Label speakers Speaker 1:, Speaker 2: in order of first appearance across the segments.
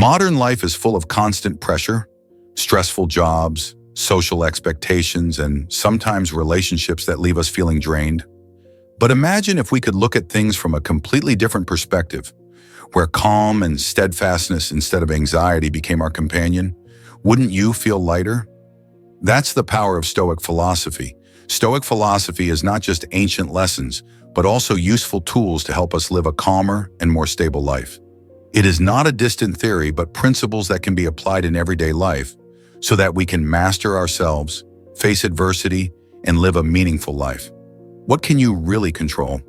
Speaker 1: Modern life is full of constant pressure, stressful jobs, social expectations, and sometimes relationships that leave us feeling drained. But imagine if we could look at things from a completely different perspective, where calm and steadfastness instead of anxiety became our companion. Wouldn't you feel lighter? That's the power of Stoic philosophy. Stoic philosophy is not just ancient lessons, but also useful tools to help us live a calmer and more stable life. It is not a distant theory, but principles that can be applied in everyday life so that we can master ourselves, face adversity, and live a meaningful life. What can you really control?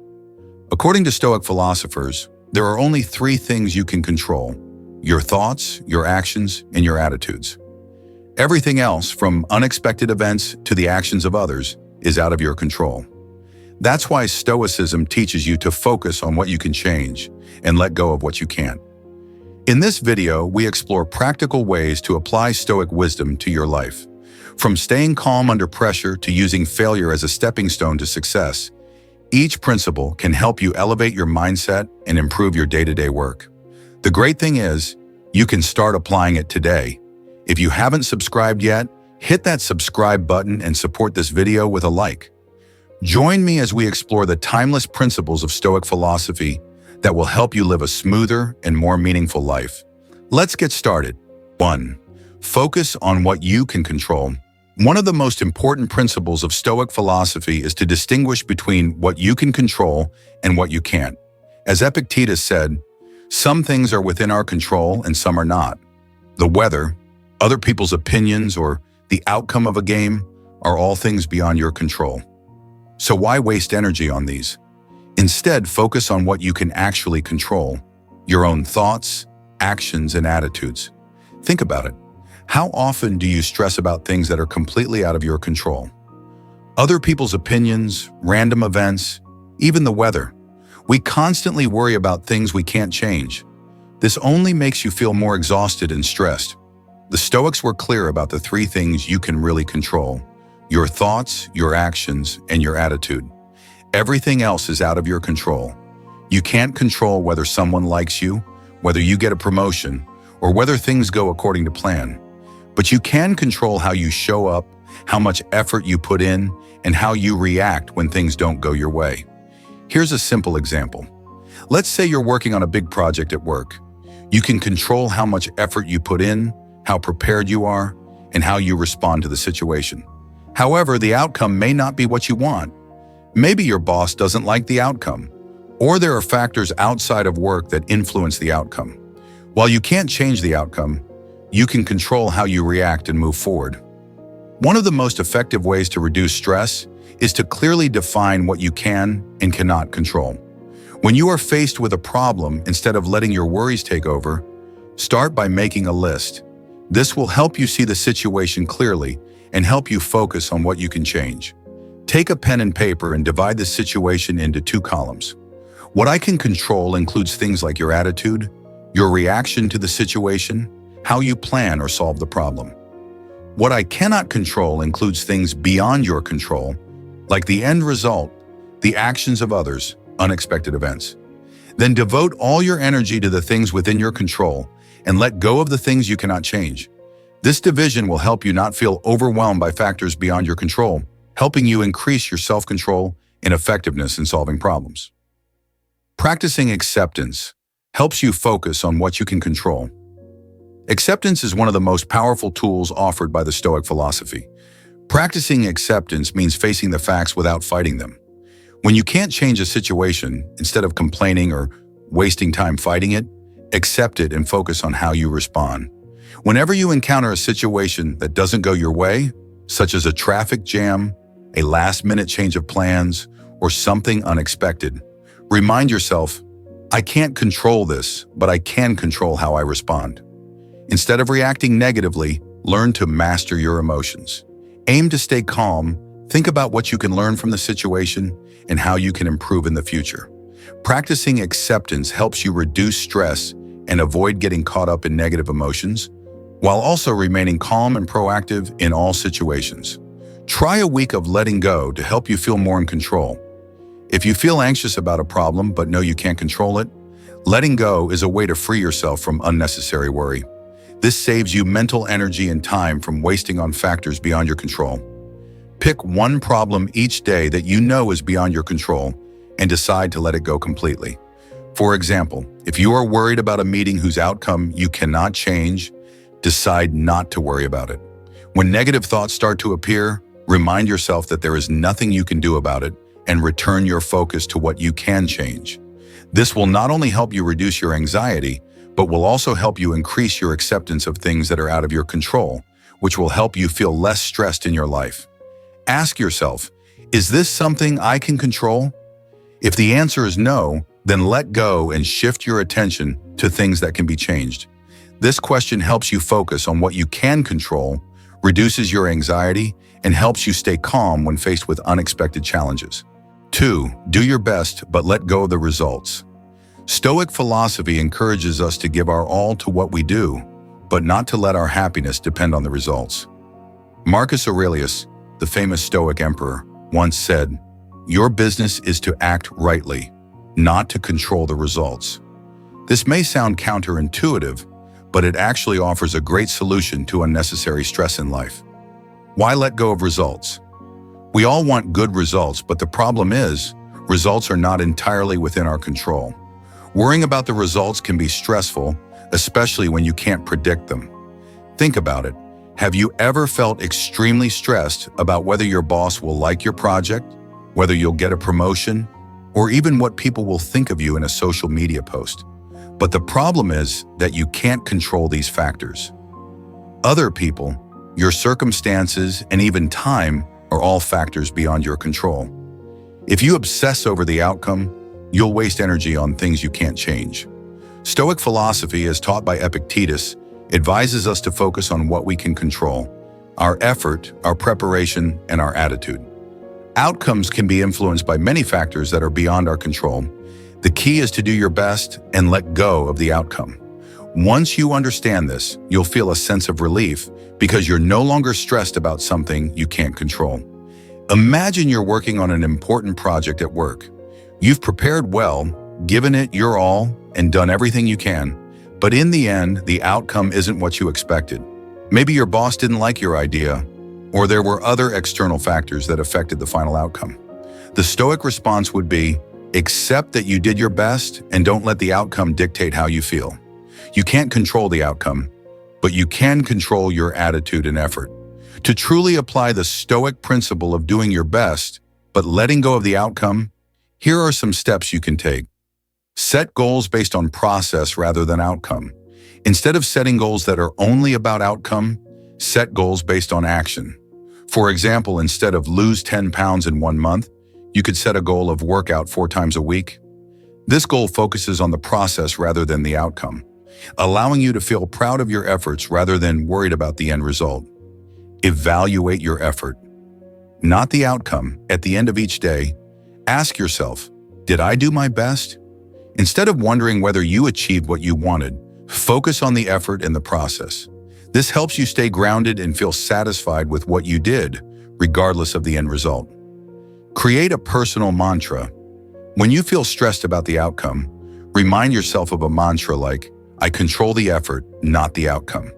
Speaker 1: According to Stoic philosophers, there are only three things you can control: your thoughts, your actions, and your attitudes. Everything else, from unexpected events to the actions of others, is out of your control. That's why Stoicism teaches you to focus on what you can change and let go of what you can't. In this video, we explore practical ways to apply Stoic wisdom to your life. From staying calm under pressure to using failure as a stepping stone to success, each principle can help you elevate your mindset and improve your day-to-day work. The great thing is, you can start applying it today. If you haven't subscribed yet, hit that subscribe button and support this video with a like. Join me as we explore the timeless principles of Stoic philosophy that will help you live a smoother and more meaningful life. Let's get started. 1. Focus on what you can control. One of the most important principles of Stoic philosophy is to distinguish between what you can control and what you can't. As Epictetus said, some things are within our control and some are not. The weather, other people's opinions, or the outcome of a game are all things beyond your control. So why waste energy on these? Instead, focus on what you can actually control: your own thoughts, actions, and attitudes. Think about it. How often do you stress about things that are completely out of your control? Other people's opinions, random events, even the weather. We constantly worry about things we can't change. This only makes you feel more exhausted and stressed. The Stoics were clear about the three things you can really control: your thoughts, your actions, and your attitude. Everything else is out of your control. You can't control whether someone likes you, whether you get a promotion, or whether things go according to plan. But you can control how you show up, how much effort you put in, and how you react when things don't go your way. Here's a simple example. Let's say you're working on a big project at work. You can control how much effort you put in, how prepared you are, and how you respond to the situation. However, the outcome may not be what you want. Maybe your boss doesn't like the outcome, or there are factors outside of work that influence the outcome. While you can't change the outcome, you can control how you react and move forward. One of the most effective ways to reduce stress is to clearly define what you can and cannot control. When you are faced with a problem, instead of letting your worries take over, start by making a list. This will help you see the situation clearly and help you focus on what you can change. Take a pen and paper and divide the situation into 2 columns. What I can control includes things like your attitude, your reaction to the situation, how you plan or solve the problem. What I cannot control includes things beyond your control, like the end result, the actions of others, unexpected events. Then devote all your energy to the things within your control and let go of the things you cannot change. This division will help you not feel overwhelmed by factors beyond your control, helping you increase your self-control and effectiveness in solving problems. Practicing acceptance helps you focus on what you can control. Acceptance is one of the most powerful tools offered by the Stoic philosophy. Practicing acceptance means facing the facts without fighting them. When you can't change a situation, instead of complaining or wasting time fighting it, accept it and focus on how you respond. Whenever you encounter a situation that doesn't go your way, such as a traffic jam, a last-minute change of plans, or something unexpected, remind yourself, I can't control this, but I can control how I respond. Instead of reacting negatively, learn to master your emotions. Aim to stay calm, think about what you can learn from the situation, and how you can improve in the future. Practicing acceptance helps you reduce stress and avoid getting caught up in negative emotions, while also remaining calm and proactive in all situations. Try a week of letting go to help you feel more in control. If you feel anxious about a problem but know you can't control it, Letting go is a way to free yourself from unnecessary worry. This saves you mental energy and time from wasting on factors beyond your control. Pick one problem each day that you know is beyond your control and decide to let it go completely. For example, if you are worried about a meeting whose outcome you cannot change, decide not to worry about it. When negative thoughts start to appear, remind yourself that there is nothing you can do about it and return your focus to what you can change. This will not only help you reduce your anxiety, but will also help you increase your acceptance of things that are out of your control, which will help you feel less stressed in your life. Ask yourself, is this something I can control? If the answer is no, then let go and shift your attention to things that can be changed. This question helps you focus on what you can control, reduces your anxiety, and helps you stay calm when faced with unexpected challenges. 2. Do your best, but let go of the results. Stoic philosophy encourages us to give our all to what we do, but not to let our happiness depend on the results. Marcus Aurelius, the famous Stoic emperor, once said, "Your business is to act rightly, not to control the results." This may sound counterintuitive, but it actually offers a great solution to unnecessary stress in life. Why let go of results? We all want good results, but the problem is, results are not entirely within our control. Worrying about the results can be stressful, especially when you can't predict them. Think about it. Have you ever felt extremely stressed about whether your boss will like your project, whether you'll get a promotion, or even what people will think of you in a social media post? But the problem is that you can't control these factors. Other people, your circumstances, and even time are all factors beyond your control. If you obsess over the outcome, you'll waste energy on things you can't change. Stoic philosophy, as taught by Epictetus, advises us to focus on what we can control: our effort, our preparation, and our attitude. Outcomes can be influenced by many factors that are beyond our control. The key is to do your best and let go of the outcome. Once you understand this, you'll feel a sense of relief because you're no longer stressed about something you can't control. Imagine you're working on an important project at work. You've prepared well, given it your all, and done everything you can. But in the end, the outcome isn't what you expected. Maybe your boss didn't like your idea, or there were other external factors that affected the final outcome. The Stoic response would be, accept that you did your best and don't let the outcome dictate how you feel. You can't control the outcome, but you can control your attitude and effort. To truly apply the Stoic principle of doing your best, but letting go of the outcome, here are some steps you can take. Set goals based on process rather than outcome. Instead of setting goals that are only about outcome, set goals based on action. For example, instead of lose 10 pounds in 1 month, you could set a goal of work out 4 times a week. This goal focuses on the process rather than the outcome, allowing you to feel proud of your efforts rather than worried about the end result. Evaluate your effort, not the outcome. At the end of each day, ask yourself, did I do my best? Instead of wondering whether you achieved what you wanted, focus on the effort and the process. This helps you stay grounded and feel satisfied with what you did, regardless of the end result. Create a personal mantra. When you feel stressed about the outcome, remind yourself of a mantra like, I control the effort, not the outcome.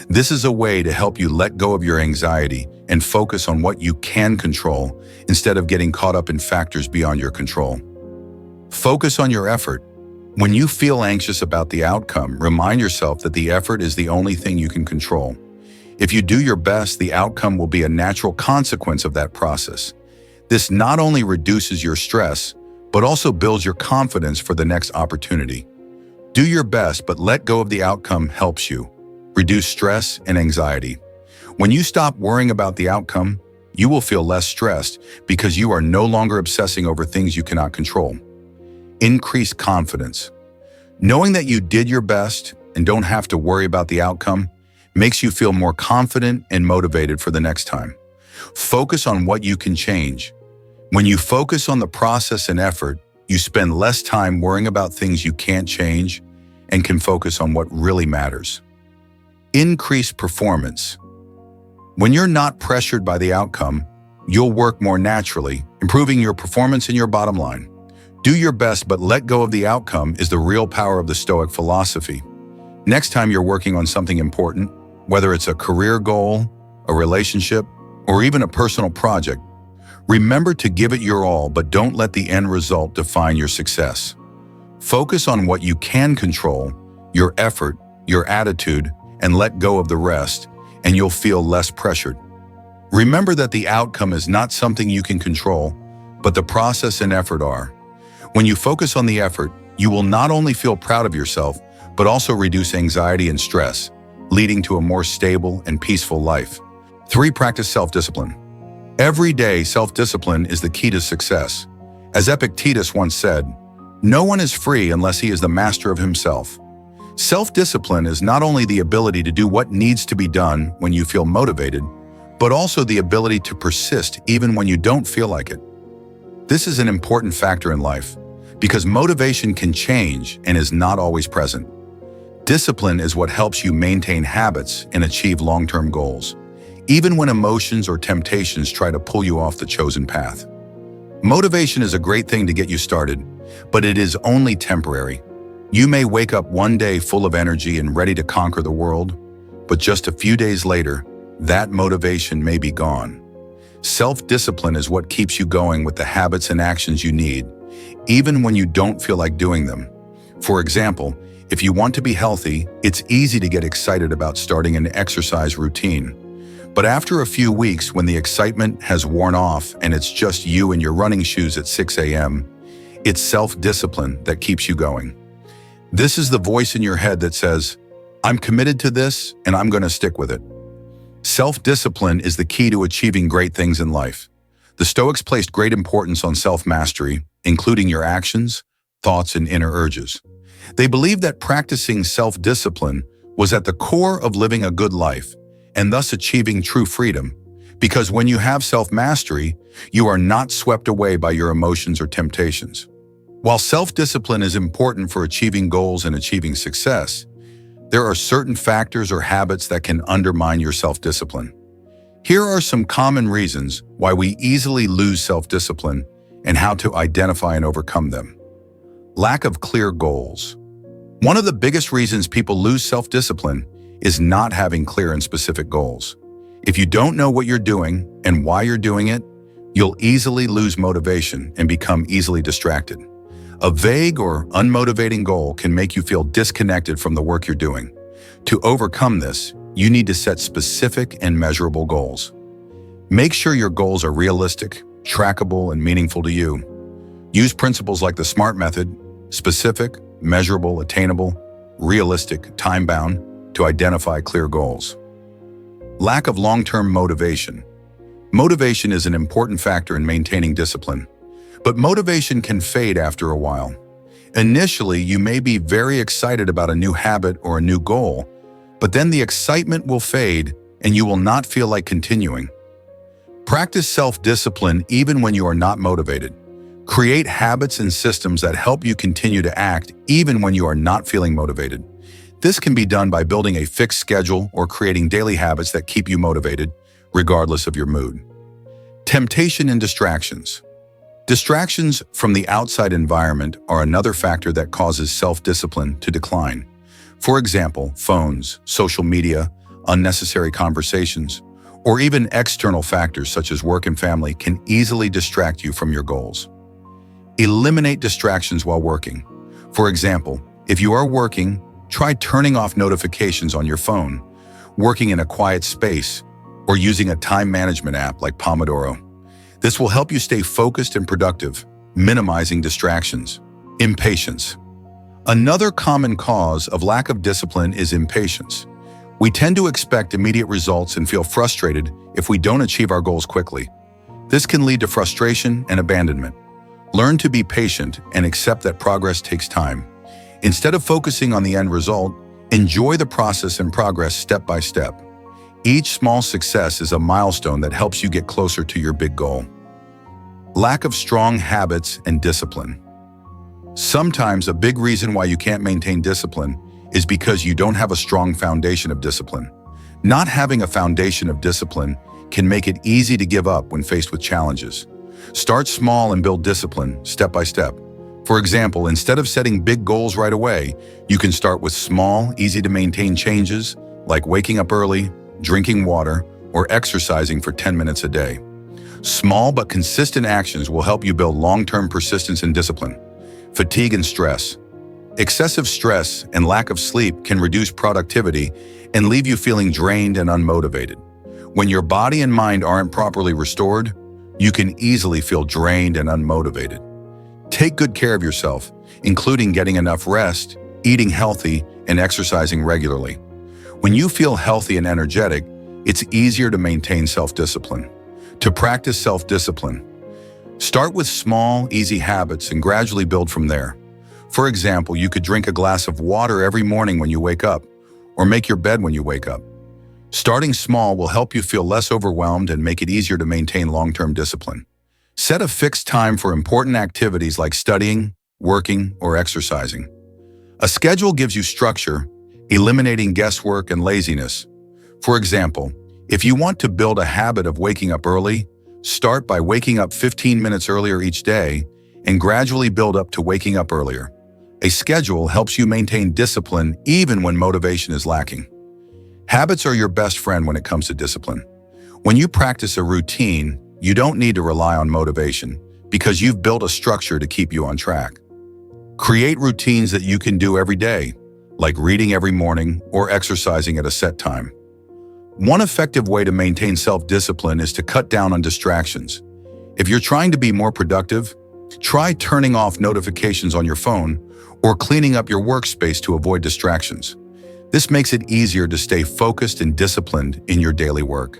Speaker 1: This is a way to help you let go of your anxiety and focus on what you can control instead of getting caught up in factors beyond your control. Focus on your effort. When you feel anxious about the outcome, remind yourself that the effort is the only thing you can control. If you do your best, the outcome will be a natural consequence of that process. This not only reduces your stress, but also builds your confidence for the next opportunity. Do your best, but let go of the outcome helps you reduce stress and anxiety. When you stop worrying about the outcome, you will feel less stressed because you are no longer obsessing over things you cannot control. Increase confidence. Knowing that you did your best and don't have to worry about the outcome makes you feel more confident and motivated for the next time. Focus on what you can change. When you focus on the process and effort, you spend less time worrying about things you can't change and can focus on what really matters. Increase performance. When you're not pressured by the outcome, you'll work more naturally, improving your performance and your bottom line. Do your best, but let go of the outcome is the real power of the Stoic philosophy. Next time you're working on something important, whether it's a career goal, a relationship, or even a personal project, remember to give it your all, but don't let the end result define your success. Focus on what you can control, your effort, your attitude, and let go of the rest, and you'll feel less pressured. Remember that the outcome is not something you can control, but the process and effort are. When you focus on the effort, you will not only feel proud of yourself, but also reduce anxiety and stress, leading to a more stable and peaceful life. 3. Practice self-discipline. Every day, self-discipline is the key to success. As Epictetus once said, "No one is free unless he is the master of himself." Self-discipline is not only the ability to do what needs to be done when you feel motivated, but also the ability to persist even when you don't feel like it. This is an important factor in life, because motivation can change and is not always present. Discipline is what helps you maintain habits and achieve long-term goals, even when emotions or temptations try to pull you off the chosen path. Motivation is a great thing to get you started, but it is only temporary. You may wake up one day full of energy and ready to conquer the world, but just a few days later, that motivation may be gone. Self-discipline is what keeps you going with the habits and actions you need, even when you don't feel like doing them. For example, if you want to be healthy, it's easy to get excited about starting an exercise routine. But after a few weeks, when the excitement has worn off and it's just you and your running shoes at 6 a.m., it's self-discipline that keeps you going. This is the voice in your head that says, "I'm committed to this and I'm going to stick with it." Self-discipline is the key to achieving great things in life. The Stoics placed great importance on self-mastery, including your actions, thoughts, and inner urges. They believed that practicing self-discipline was at the core of living a good life and thus achieving true freedom, because when you have self-mastery, you are not swept away by your emotions or temptations. While self-discipline is important for achieving goals and achieving success, there are certain factors or habits that can undermine your self-discipline. Here are some common reasons why we easily lose self-discipline and how to identify and overcome them. Lack of clear goals. One of the biggest reasons people lose self-discipline is not having clear and specific goals. If you don't know what you're doing and why you're doing it, you'll easily lose motivation and become easily distracted. A vague or unmotivating goal can make you feel disconnected from the work you're doing. To overcome this, you need to set specific and measurable goals. Make sure your goals are realistic, trackable, and meaningful to you. Use principles like the SMART method: specific, measurable, attainable, realistic, time-bound, to identify clear goals. Lack of long-term motivation. Motivation is an important factor in maintaining discipline, but motivation can fade after a while. Initially, you may be very excited about a new habit or a new goal, but then the excitement will fade and you will not feel like continuing. Practice self-discipline even when you are not motivated. Create habits and systems that help you continue to act even when you are not feeling motivated. This can be done by building a fixed schedule or creating daily habits that keep you motivated, regardless of your mood. Temptation and distractions. Distractions from the outside environment are another factor that causes self-discipline to decline. For example, phones, social media, unnecessary conversations, or even external factors such as work and family can easily distract you from your goals. Eliminate distractions while working. For example, if you are working, try turning off notifications on your phone, working in a quiet space, or using a time management app like Pomodoro. This will help you stay focused and productive, minimizing distractions. Impatience. Another common cause of lack of discipline is impatience. We tend to expect immediate results and feel frustrated if we don't achieve our goals quickly. This can lead to frustration and abandonment. Learn to be patient and accept that progress takes time. Instead of focusing on the end result, enjoy the process and progress step by step. Each small success is a milestone that helps you get closer to your big goal. Lack of strong habits and discipline. Sometimes a big reason why you can't maintain discipline is because you don't have a strong foundation of discipline. Not having a foundation of discipline can make it easy to give up when faced with challenges. Start small and build discipline step by step. For example, instead of setting big goals right away, you can start with small, easy-to-maintain changes like waking up early, drinking water, or exercising for 10 minutes a day. Small but consistent actions will help you build long-term persistence and discipline. Fatigue and stress. Excessive stress and lack of sleep can reduce productivity and leave you feeling drained and unmotivated. When your body and mind aren't properly restored, you can easily feel drained and unmotivated. Take good care of yourself, including getting enough rest, eating healthy, and exercising regularly. When you feel healthy and energetic, it's easier to maintain self-discipline. To practice self-discipline, start with small, easy habits and gradually build from there. For example, you could drink a glass of water every morning when you wake up, or make your bed when you wake up. Starting small will help you feel less overwhelmed and make it easier to maintain long-term discipline. Set a fixed time for important activities like studying, working, or exercising. A schedule gives you structure, eliminating guesswork and laziness. For example, if you want to build a habit of waking up early, start by waking up 15 minutes earlier each day and gradually build up to waking up earlier. A schedule helps you maintain discipline even when motivation is lacking. Habits are your best friend when it comes to discipline. When you practice a routine, you don't need to rely on motivation because you've built a structure to keep you on track. Create routines that you can do every day, like reading every morning or exercising at a set time. One effective way to maintain self-discipline is to cut down on distractions. If you're trying to be more productive, try turning off notifications on your phone or cleaning up your workspace to avoid distractions. This makes it easier to stay focused and disciplined in your daily work.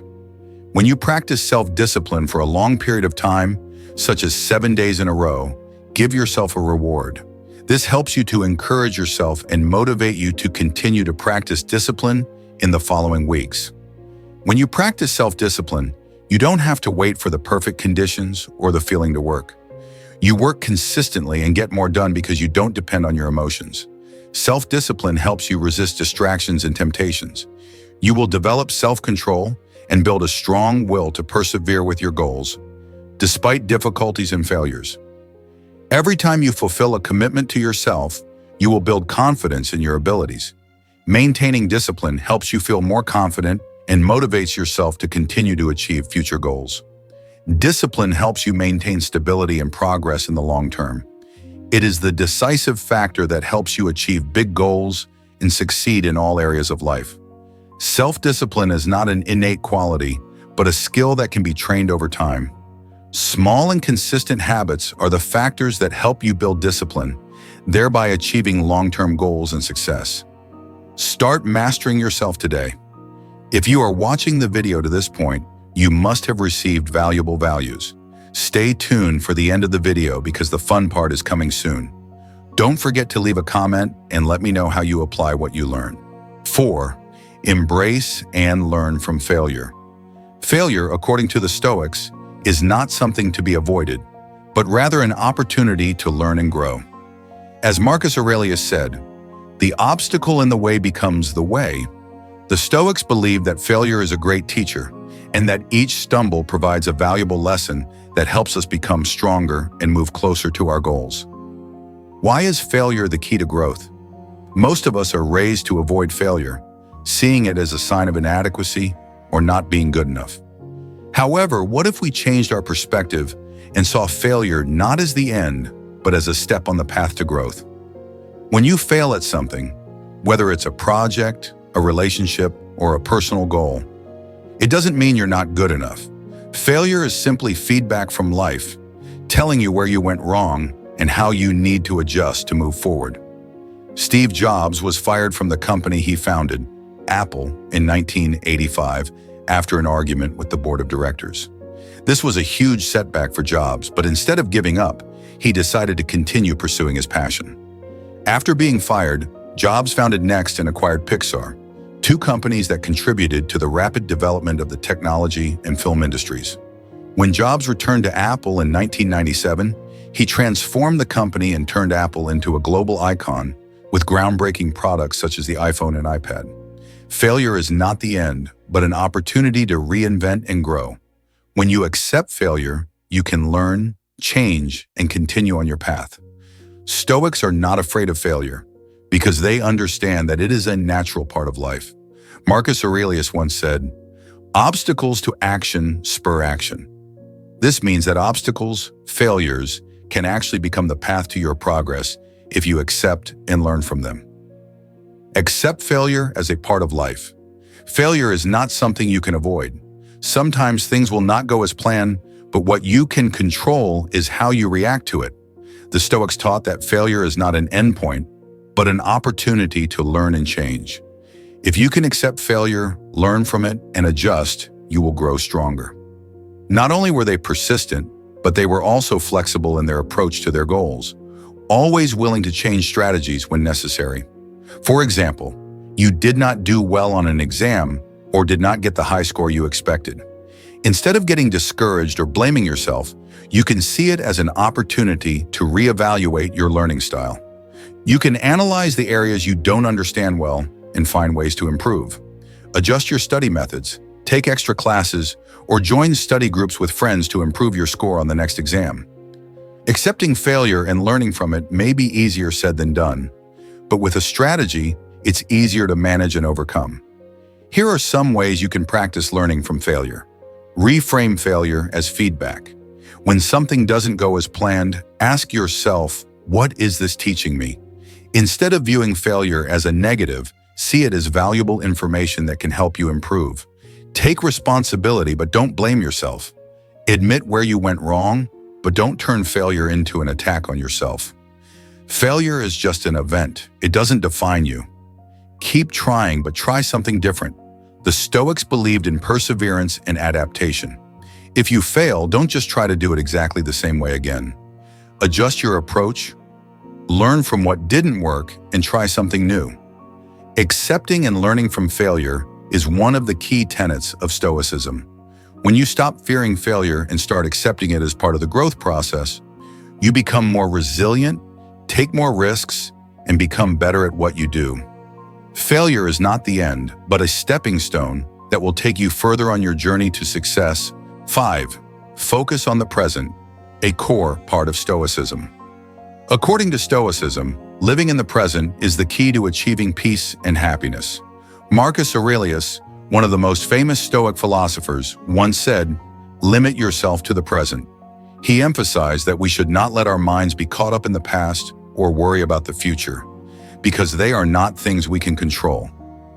Speaker 1: When you practice self-discipline for a long period of time, such as 7 days in a row, give yourself a reward. This helps you to encourage yourself and motivate you to continue to practice discipline in the following weeks. When you practice self-discipline, you don't have to wait for the perfect conditions or the feeling to work. You work consistently and get more done because you don't depend on your emotions. Self-discipline helps you resist distractions and temptations. You will develop self-control and build a strong will to persevere with your goals, despite difficulties and failures. Every time you fulfill a commitment to yourself, you will build confidence in your abilities. Maintaining discipline helps you feel more confident and motivates yourself to continue to achieve future goals. Discipline helps you maintain stability and progress in the long term. It is the decisive factor that helps you achieve big goals and succeed in all areas of life. Self-discipline is not an innate quality, but a skill that can be trained over time. Small and consistent habits are the factors that help you build discipline, thereby achieving long-term goals and success. Start mastering yourself today. If you are watching the video to this point, you must have received valuable values. Stay tuned for the end of the video because the fun part is coming soon. Don't forget to leave a comment and let me know how you apply what you learn. 4. Embrace and learn from failure. Failure, according to the Stoics, is not something to be avoided, but rather an opportunity to learn and grow. As Marcus Aurelius said, "The obstacle in the way becomes the way." The Stoics believe that failure is a great teacher and that each stumble provides a valuable lesson that helps us become stronger and move closer to our goals. Why is failure the key to growth? Most of us are raised to avoid failure, seeing it as a sign of inadequacy or not being good enough. However, what if we changed our perspective and saw failure not as the end, but as a step on the path to growth? When you fail at something, whether it's a project, a relationship, or a personal goal, it doesn't mean you're not good enough. Failure is simply feedback from life, telling you where you went wrong and how you need to adjust to move forward. Steve Jobs was fired from the company he founded, Apple, in 1985 after an argument with the board of directors. This was a huge setback for Jobs, but instead of giving up, he decided to continue pursuing his passion. After being fired, Jobs founded Next and acquired Pixar, two companies that contributed to the rapid development of the technology and film industries. When Jobs returned to Apple in 1997, he transformed the company and turned Apple into a global icon with groundbreaking products such as the iPhone and iPad. Failure is not the end, but an opportunity to reinvent and grow. When you accept failure, you can learn, change, and continue on your path. Stoics are not afraid of failure because they understand that it is a natural part of life. Marcus Aurelius once said, "Obstacles to action spur action." This means that obstacles, failures, can actually become the path to your progress if you accept and learn from them. Accept failure as a part of life. Failure is not something you can avoid. Sometimes things will not go as planned, but what you can control is how you react to it. The Stoics taught that failure is not an endpoint, but an opportunity to learn and change. If you can accept failure, learn from it, and adjust, you will grow stronger. Not only were they persistent, but they were also flexible in their approach to their goals, always willing to change strategies when necessary. For example, you did not do well on an exam or did not get the high score you expected. Instead of getting discouraged or blaming yourself, you can see it as an opportunity to reevaluate your learning style. You can analyze the areas you don't understand well and find ways to improve. Adjust your study methods, take extra classes, or join study groups with friends to improve your score on the next exam. Accepting failure and learning from it may be easier said than done, but with a strategy, it's easier to manage and overcome. Here are some ways you can practice learning from failure. Reframe failure as feedback. When something doesn't go as planned, ask yourself, what is this teaching me? Instead of viewing failure as a negative, see it as valuable information that can help you improve. Take responsibility, but don't blame yourself. Admit where you went wrong, but don't turn failure into an attack on yourself. Failure is just an event. It doesn't define you. Keep trying, but try something different. The Stoics believed in perseverance and adaptation. If you fail, don't just try to do it exactly the same way again. Adjust your approach, learn from what didn't work, and try something new. Accepting and learning from failure is one of the key tenets of Stoicism. When you stop fearing failure and start accepting it as part of the growth process, you become more resilient, take more risks, and become better at what you do. Failure is not the end, but a stepping stone that will take you further on your journey to success. 5. Focus on the present, a core part of Stoicism. According to Stoicism, living in the present is the key to achieving peace and happiness. Marcus Aurelius, one of the most famous Stoic philosophers, once said, "Limit yourself to the present." He emphasized that we should not let our minds be caught up in the past or worry about the future, because they are not things we can control.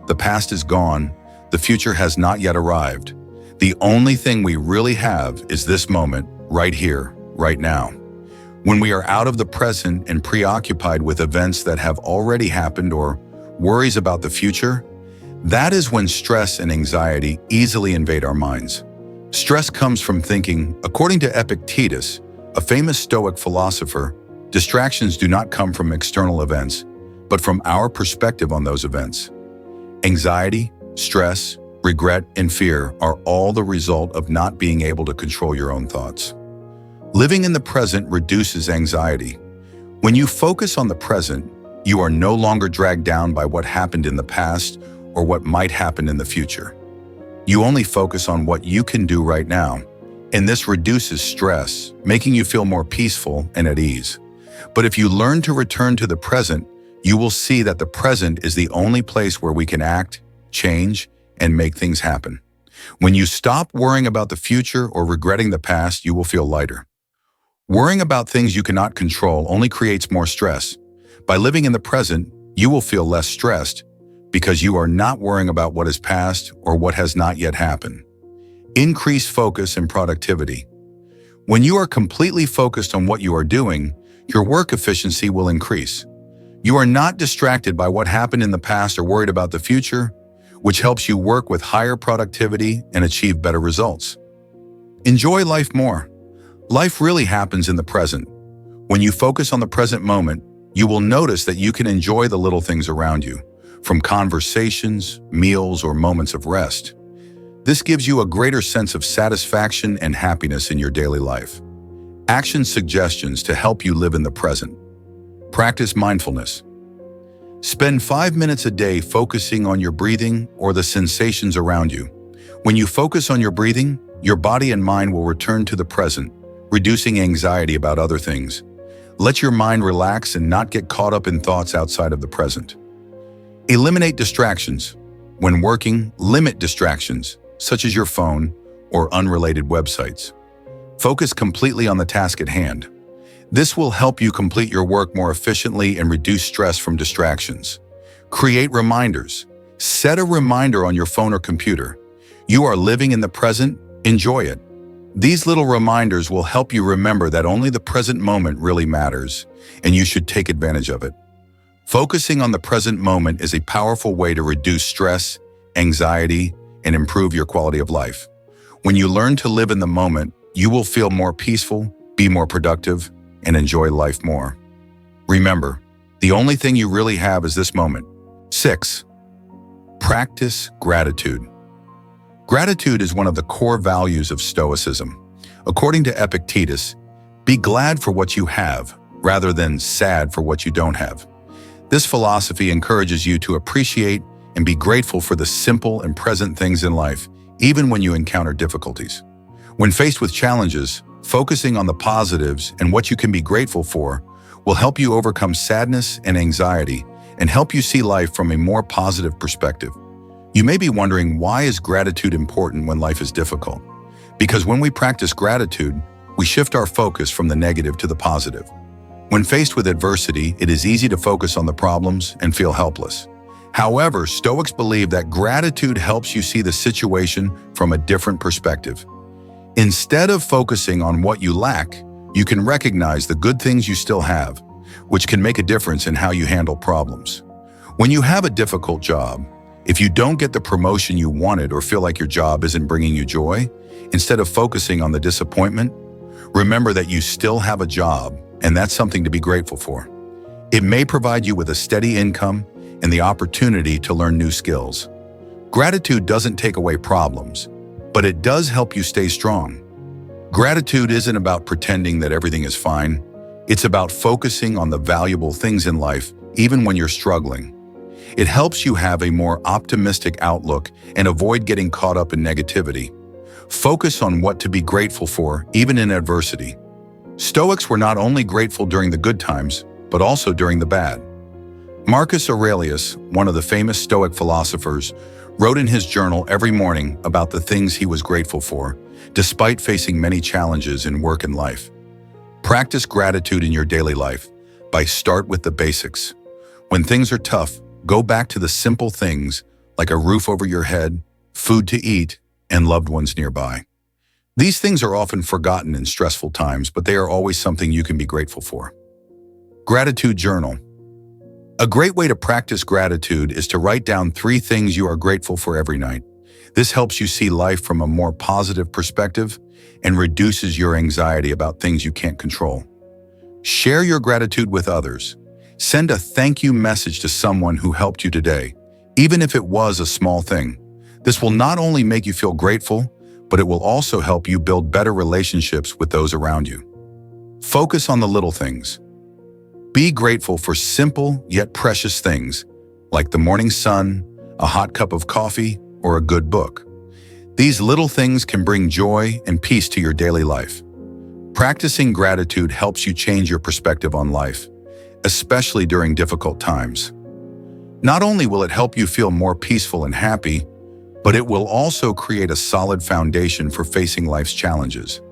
Speaker 1: The past is gone, the future has not yet arrived. The only thing we really have is this moment, right here, right now. When we are out of the present and preoccupied with events that have already happened or worries about the future, that is when stress and anxiety easily invade our minds. Stress comes from thinking. According to Epictetus, a famous Stoic philosopher, distractions do not come from external events, but from our perspective on those events. Anxiety, stress, regret, and fear are all the result of not being able to control your own thoughts. Living in the present reduces anxiety. When you focus on the present, you are no longer dragged down by what happened in the past or what might happen in the future. You only focus on what you can do right now, and this reduces stress, making you feel more peaceful and at ease. But if you learn to return to the present, you will see that the present is the only place where we can act, change, and make things happen. When you stop worrying about the future or regretting the past, you will feel lighter. Worrying about things you cannot control only creates more stress. By living in the present, you will feel less stressed because you are not worrying about what is past or what has not yet happened. Increase focus and productivity. When you are completely focused on what you are doing, your work efficiency will increase. You are not distracted by what happened in the past or worried about the future, which helps you work with higher productivity and achieve better results. Enjoy life more. Life really happens in the present. When you focus on the present moment, you will notice that you can enjoy the little things around you, from conversations, meals, or moments of rest. This gives you a greater sense of satisfaction and happiness in your daily life. Action suggestions to help you live in the present. Practice mindfulness. Spend 5 minutes a day focusing on your breathing or the sensations around you. When you focus on your breathing, your body and mind will return to the present, reducing anxiety about other things. Let your mind relax and not get caught up in thoughts outside of the present. Eliminate distractions. When working, limit distractions, such as your phone or unrelated websites. Focus completely on the task at hand. This will help you complete your work more efficiently and reduce stress from distractions. Create reminders. Set a reminder on your phone or computer. You are living in the present, enjoy it. These little reminders will help you remember that only the present moment really matters, and you should take advantage of it. Focusing on the present moment is a powerful way to reduce stress, anxiety, and improve your quality of life. When you learn to live in the moment, you will feel more peaceful, be more productive, and enjoy life more. Remember, the only thing you really have is this moment. 6. Practice gratitude. Gratitude is one of the core values of Stoicism. According to Epictetus, be glad for what you have, rather than sad for what you don't have. This philosophy encourages you to appreciate and be grateful for the simple and present things in life, even when you encounter difficulties. When faced with challenges, focusing on the positives and what you can be grateful for will help you overcome sadness and anxiety and help you see life from a more positive perspective. You may be wondering, why is gratitude important when life is difficult? Because when we practice gratitude, we shift our focus from the negative to the positive. When faced with adversity, it is easy to focus on the problems and feel helpless. However, Stoics believe that gratitude helps you see the situation from a different perspective. Instead of focusing on what you lack, you can recognize the good things you still have, which can make a difference in how you handle problems. When you have a difficult job, if you don't get the promotion you wanted or feel like your job isn't bringing you joy, instead of focusing on the disappointment, remember that you still have a job, and that's something to be grateful for. It may provide you with a steady income and the opportunity to learn new skills. Gratitude doesn't take away problems, but it does help you stay strong. Gratitude isn't about pretending that everything is fine. It's about focusing on the valuable things in life, even when you're struggling. It helps you have a more optimistic outlook and avoid getting caught up in negativity. Focus on what to be grateful for, even in adversity. Stoics were not only grateful during the good times, but also during the bad. Marcus Aurelius, one of the famous Stoic philosophers, wrote in his journal every morning about the things he was grateful for, despite facing many challenges in work and life. Practice gratitude in your daily life by start with the basics. When things are tough, go back to the simple things like a roof over your head, food to eat, and loved ones nearby. These things are often forgotten in stressful times, but they are always something you can be grateful for. Gratitude journal. A great way to practice gratitude is to write down 3 things you are grateful for every night. This helps you see life from a more positive perspective and reduces your anxiety about things you can't control. Share your gratitude with others. Send a thank you message to someone who helped you today, even if it was a small thing. This will not only make you feel grateful, but it will also help you build better relationships with those around you. Focus on the little things. Be grateful for simple yet precious things, like the morning sun, a hot cup of coffee, or a good book. These little things can bring joy and peace to your daily life. Practicing gratitude helps you change your perspective on life, especially during difficult times. Not only will it help you feel more peaceful and happy, but it will also create a solid foundation for facing life's challenges.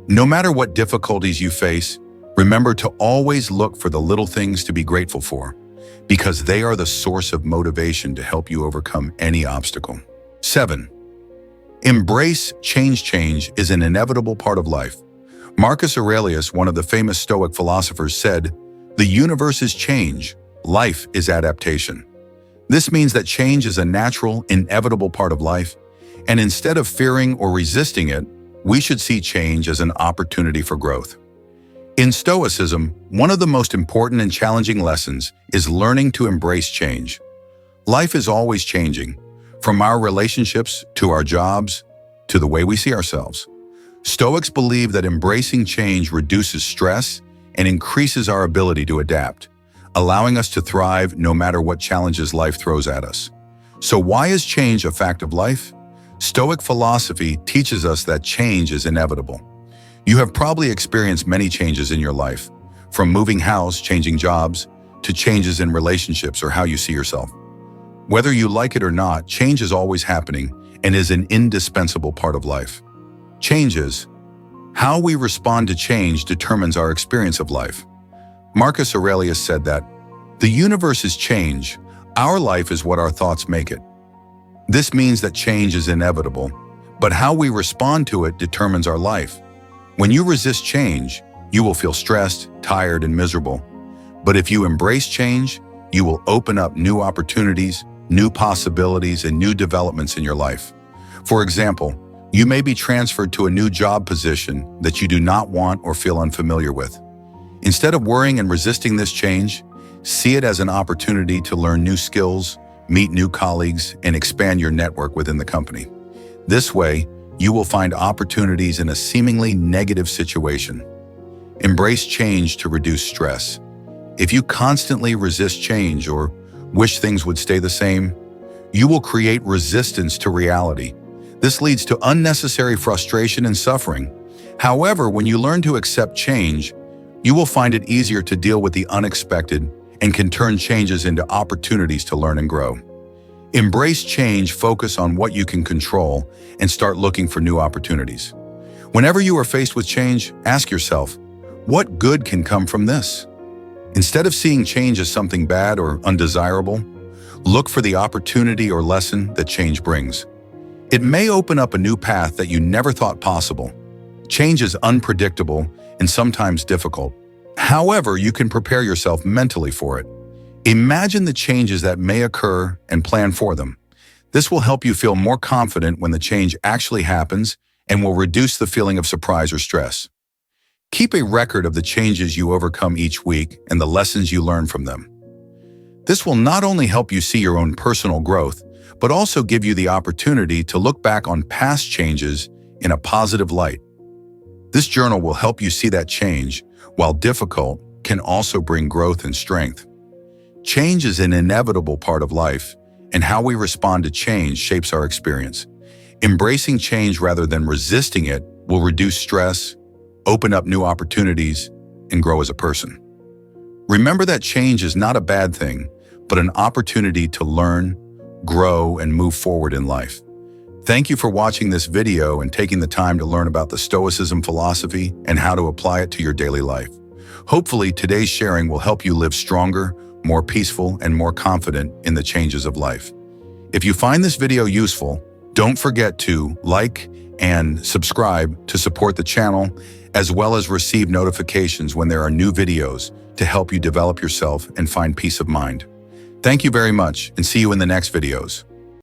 Speaker 1: No matter what difficulties you face, remember to always look for the little things to be grateful for, because they are the source of motivation to help you overcome any obstacle. 7. Embrace change. Change is an inevitable part of life. Marcus Aurelius, one of the famous Stoic philosophers, said, "The universe is change, life is adaptation." This means that change is a natural, inevitable part of life, and instead of fearing or resisting it, we should see change as an opportunity for growth. In Stoicism, one of the most important and challenging lessons is learning to embrace change. Life is always changing, from our relationships to our jobs to the way we see ourselves. Stoics believe that embracing change reduces stress and increases our ability to adapt, allowing us to thrive no matter what challenges life throws at us. So why is change a fact of life? Stoic philosophy teaches us that change is inevitable. You have probably experienced many changes in your life, from moving house, changing jobs, to changes in relationships or how you see yourself. Whether you like it or not, change is always happening and is an indispensable part of life. Changes. How we respond to change determines our experience of life. Marcus Aurelius said that, "The universe is change, our life is what our thoughts make it." This means that change is inevitable, but how we respond to it determines our life. When you resist change, you will feel stressed, tired, and miserable. But if you embrace change, you will open up new opportunities, new possibilities, and new developments in your life. For example, you may be transferred to a new job position that you do not want or feel unfamiliar with. Instead of worrying and resisting this change, see it as an opportunity to learn new skills, meet new colleagues, and expand your network within the company. This way, you will find opportunities in a seemingly negative situation. Embrace change to reduce stress. If you constantly resist change or wish things would stay the same, you will create resistance to reality. This leads to unnecessary frustration and suffering. However, when you learn to accept change, you will find it easier to deal with the unexpected and can turn changes into opportunities to learn and grow. Embrace change, focus on what you can control, and start looking for new opportunities. Whenever you are faced with change, ask yourself, what good can come from this? Instead of seeing change as something bad or undesirable, look for the opportunity or lesson that change brings. It may open up a new path that you never thought possible. Change is unpredictable and sometimes difficult. However, you can prepare yourself mentally for it. Imagine the changes that may occur and plan for them. This will help you feel more confident when the change actually happens and will reduce the feeling of surprise or stress. Keep a record of the changes you overcome each week and the lessons you learn from them. This will not only help you see your own personal growth, but also give you the opportunity to look back on past changes in a positive light. This journal will help you see that change, while difficult, can also bring growth and strength. Change is an inevitable part of life, and how we respond to change shapes our experience. Embracing change rather than resisting it will reduce stress, open up new opportunities, and grow as a person. Remember that change is not a bad thing, but an opportunity to learn, grow, and move forward in life. Thank you for watching this video and taking the time to learn about the Stoicism philosophy and how to apply it to your daily life. Hopefully, today's sharing will help you live stronger, more peaceful, and more confident in the changes of life. If you find this video useful, don't forget to like and subscribe to support the channel, as well as receive notifications when there are new videos to help you develop yourself and find peace of mind. Thank you very much, and see you in the next videos.